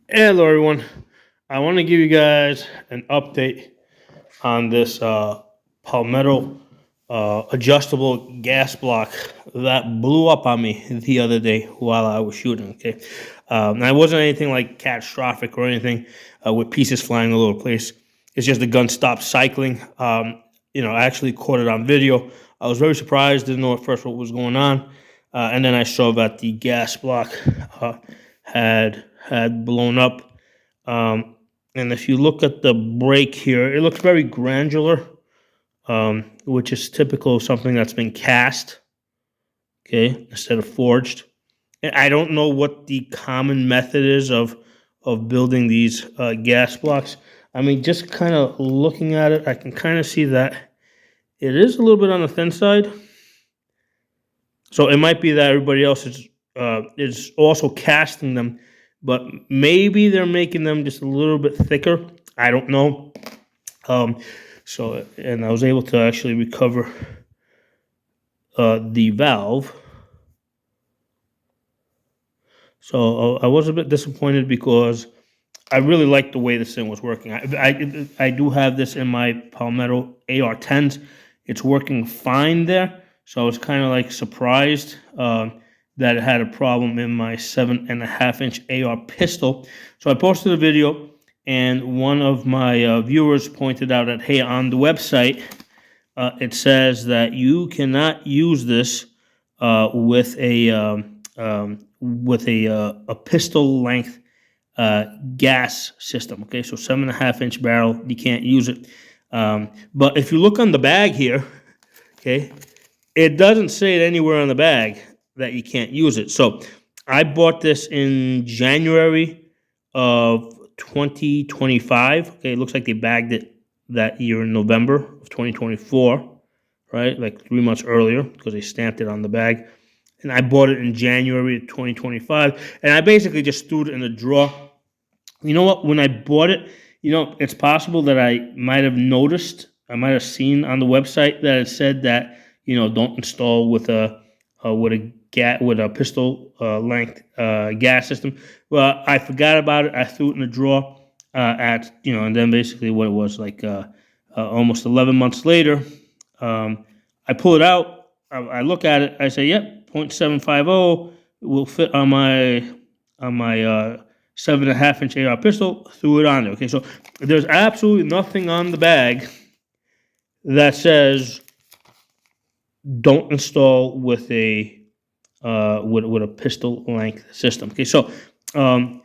Hello, everyone. I want to give you guys an update on this Palmetto adjustable gas block that blew up on me the other day while I was shooting. Okay, and it wasn't anything like catastrophic or anything with pieces flying all over the place. It's just the gun stopped cycling. I actually caught it on video. I was very surprised, didn't know at first what was going on, and then I saw that the gas block uh, had blown up. And if you look at the break here, it looks very granular, which is typical of something that's been cast, okay, instead of forged. And I don't know what the common method is of building these gas blocks. I mean, just kind of looking at it, I can kind of see that it is a little bit on the thin side. So it might be that everybody else is also casting them, but maybe they're making them just a little bit thicker. I don't know. Um, and I was able to actually recover the valve. So I was a bit disappointed because I really liked the way this thing was working. I do have this in my Palmetto AR-10s. It's working fine there. So I was kind of like surprised that it had a problem in my 7.5-inch AR pistol. So I posted a video, and one of my viewers pointed out that, hey, on the website, it says that you cannot use this with a pistol length gas system. Okay, so 7.5-inch barrel, you can't use it. But if you look on the bag here, okay, it doesn't say it anywhere on the bag that you can't use it. So I bought this in January of 2025. Okay, it looks like they bagged it that year in November of 2024, right? Like 3 months earlier because they stamped it on the bag. And I bought it in January of 2025. And I basically just threw it in a drawer. You know what? When I bought it, it's possible that I might have noticed, I might have seen on the website that it said that, don't install with a pistol length gas system. Well, I forgot about it. I threw it in a drawer and then basically what it was like almost 11 months later, I pull it out. I look at it. I say, yep, 0.750 will fit on my 7.5-inch AR pistol. Threw it on there. Okay, so there's absolutely nothing on the bag that says don't install with a pistol length system. Okay, so I'm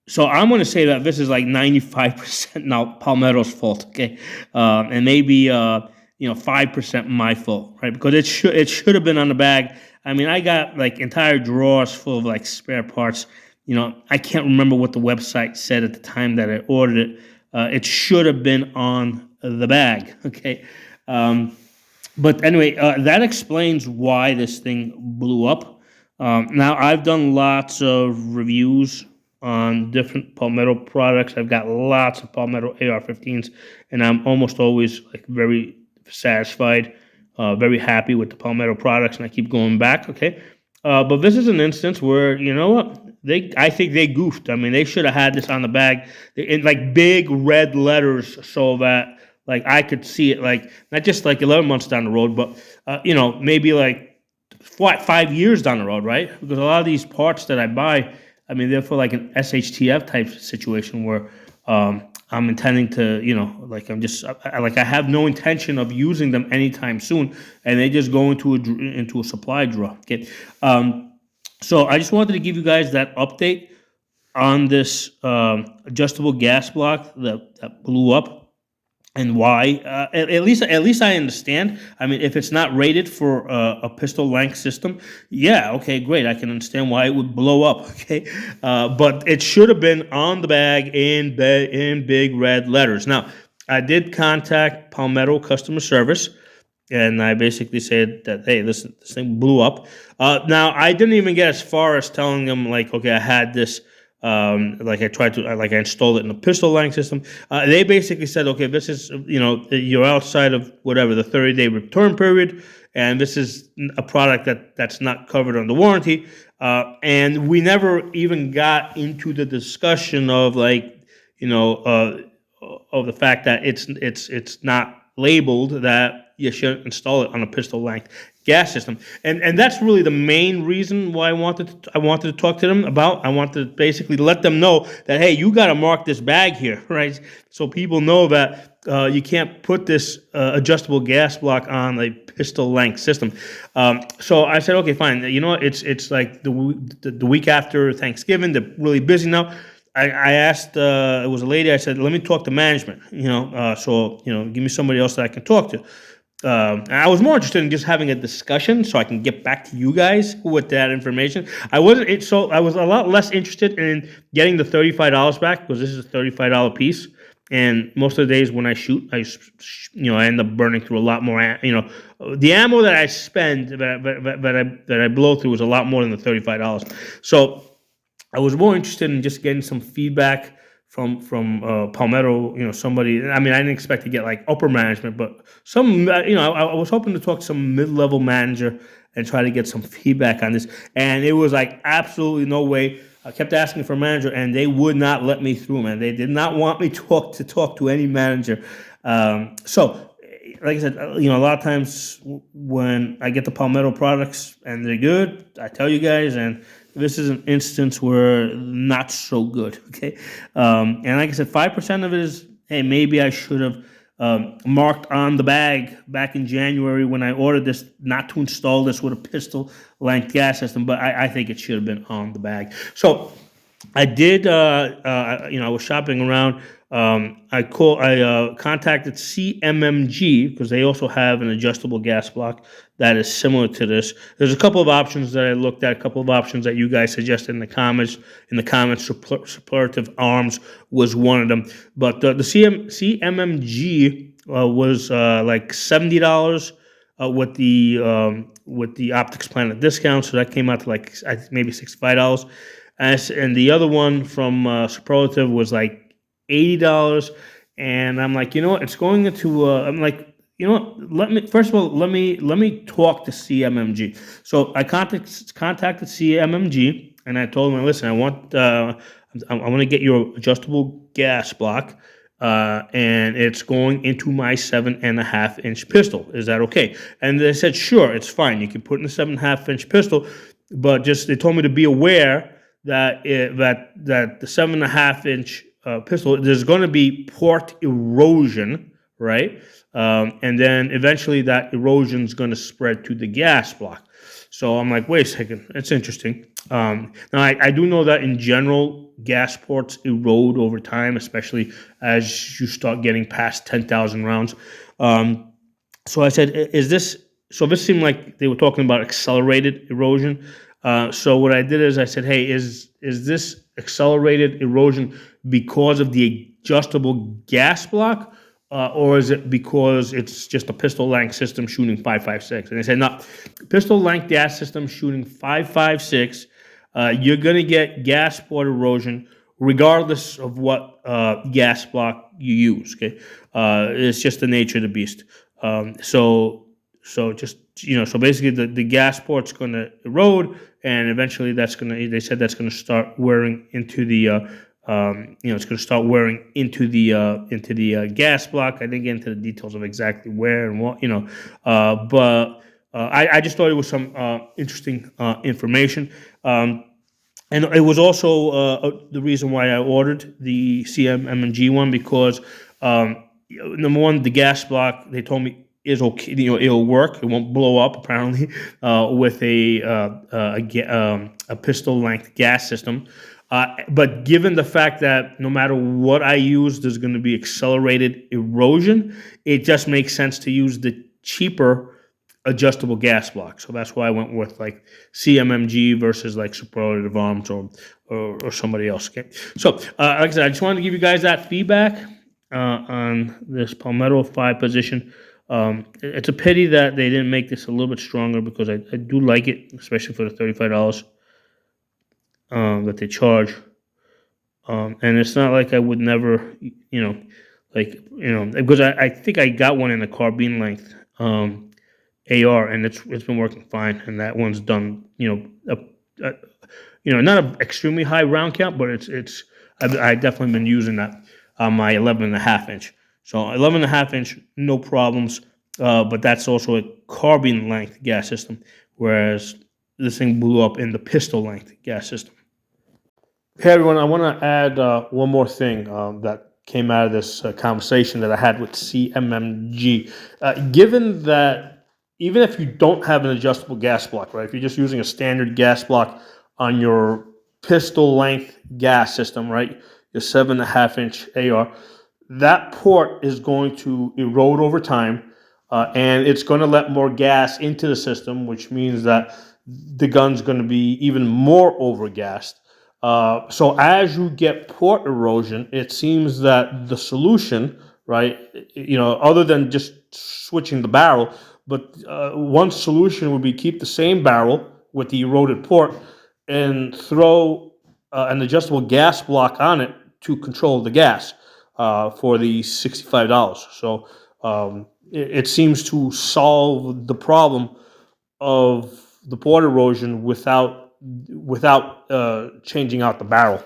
going to say that this is like 95% now Palmetto's fault. Okay, and maybe 5% my fault, right? Because it should have been on the bag. I mean, I got like entire drawers full of like spare parts. I can't remember what the website said at the time that I ordered it. It should have been on the bag. Okay. But anyway, that explains why this thing blew up. Now, I've done lots of reviews on different Palmetto products. I've got lots of Palmetto AR-15s, and I'm almost always like very satisfied, very happy with the Palmetto products, and I keep going back. Okay, but this is an instance where I think they goofed. I mean, they should have had this on the bag in like big red letters so that like I could see it, like not just like 11 months down the road, but maybe like 5 years down the road, right? Because a lot of these parts that I buy, I mean, they're for like an SHTF type situation where I'm intending to, like I have no intention of using them anytime soon, and they just go into a supply drawer. Okay, so I just wanted to give you guys that update on this adjustable gas block that blew up. And why? At least I understand. I mean, if it's not rated for a pistol length system, yeah, okay, great. I can understand why it would blow up. Okay, but it should have been on the bag in big red letters. Now, I did contact Palmetto customer service, and I basically said that, hey, this thing blew up. Now, I didn't even get as far as telling them like, okay, I had this. Like I installed it in a pistol length system. They basically said, okay, this is, you're outside of whatever the 30-day return period, and this is a product that's not covered under warranty. And we never even got into the discussion of like, you know, of the fact that it's not labeled that you shouldn't install it on a pistol length gas system, and that's really the main reason why I wanted to talk to them about. I wanted to basically let them know that, hey, you got to mark this bag here, right? So people know that you can't put this adjustable gas block on a pistol length system. So I said, okay, fine. You know what? It's like the week after Thanksgiving. They're really busy now. I asked, it was a lady, I said, let me talk to management, so, give me somebody else that I can talk to. And I was more interested in just having a discussion so I can get back to you guys with that information. I was a lot less interested in getting the $35 back because this is a $35 piece. And most of the days when I shoot, I end up burning through a lot more. The ammo that I spend that I blow through is a lot more than the $35. So I was more interested in just getting some feedback from Palmetto. Somebody. I mean, I didn't expect to get like upper management, but some. I was hoping to talk to some mid-level manager and try to get some feedback on this. And it was like absolutely no way. I kept asking for a manager, and they would not let me through, man. They did not want me to talk to any manager. So, like I said, a lot of times when I get the Palmetto products and they're good, I tell you guys, and this is an instance where not so good. Okay, and like I said, 5% of it is, hey, maybe I should have marked on the bag back in January when I ordered this not to install this with a pistol length gas system, but I think it should have been on the bag. So I did. I was shopping around. I contacted CMMG because they also have an adjustable gas block that is similar to this. There's a couple of options that I looked at, a couple of options that you guys suggested in the comments. Superlative Arms was one of them, but the CMMG was like $70 with the Optics Planet discount, so that came out to like maybe $65. And the other one from Superlative was like $80, and I'm like, it's going into. I'm like, let me first of all let me talk to CMMG. So I contacted CMMG, and I told them, listen, I want to get your adjustable gas block. And it's going into my 7.5-inch pistol. Is that okay? And they said, sure, it's fine. You can put in a 7.5-inch pistol, but just they told me to be aware that the 7.5-inch pistol, there's going to be port erosion, right? And then eventually that erosion is going to spread to the gas block. So I'm like, wait a second, that's interesting. Now I do know that in general, gas ports erode over time, especially as you start getting past 10,000 rounds. So I said, is this? So this seemed like they were talking about accelerated erosion. So what I did is I said, hey, is this accelerated erosion because of the adjustable gas block? Or is it because it's just a pistol length system shooting 5.56? And they said, no, pistol length gas system shooting 5.56, you're going to get gas port erosion regardless of what gas block you use. Okay, it's just the nature of the beast. So basically the gas port's going to erode, and eventually they said that's going to start wearing into the it's going to start wearing into the gas block. I didn't get into the details of exactly where and what, but I just thought it was some interesting information. And it was also the reason why I ordered the CMMG one, because number one, the gas block, they told me, is okay. It'll work. It won't blow up apparently with a pistol length gas system. But given the fact that no matter what I use, there's going to be accelerated erosion, it just makes sense to use the cheaper adjustable gas block. So that's why I went with like CMMG versus like Superlative Arms or somebody else. Okay. So like I said, I just wanted to give you guys that feedback on this Palmetto 5 position. It's a pity that they didn't make this a little bit stronger, because I do like it, especially for the $35 that they charge. And it's not like I would never, because I think I got one in a carbine length. AR, and it's been working fine. And that one's done, not an extremely high round count, but I definitely been using that on my 11.5 inch. So 11.5 inch, no problems. But that's also a carbine length gas system, whereas this thing blew up in the pistol length gas system. Hey everyone, I want to add one more thing that came out of this conversation that I had with CMMG. Given that even if you don't have an adjustable gas block, right, if you're just using a standard gas block on your pistol length gas system, right, your 7.5 inch AR, that port is going to erode over time, and it's going to let more gas into the system, which means that the gun's going to be even more overgassed. So as you get port erosion, it seems that the solution, right, other than just switching the barrel, but one solution would be keep the same barrel with the eroded port and throw an adjustable gas block on it to control the gas for the $65. So it seems to solve the problem of the port erosion without changing out the barrel.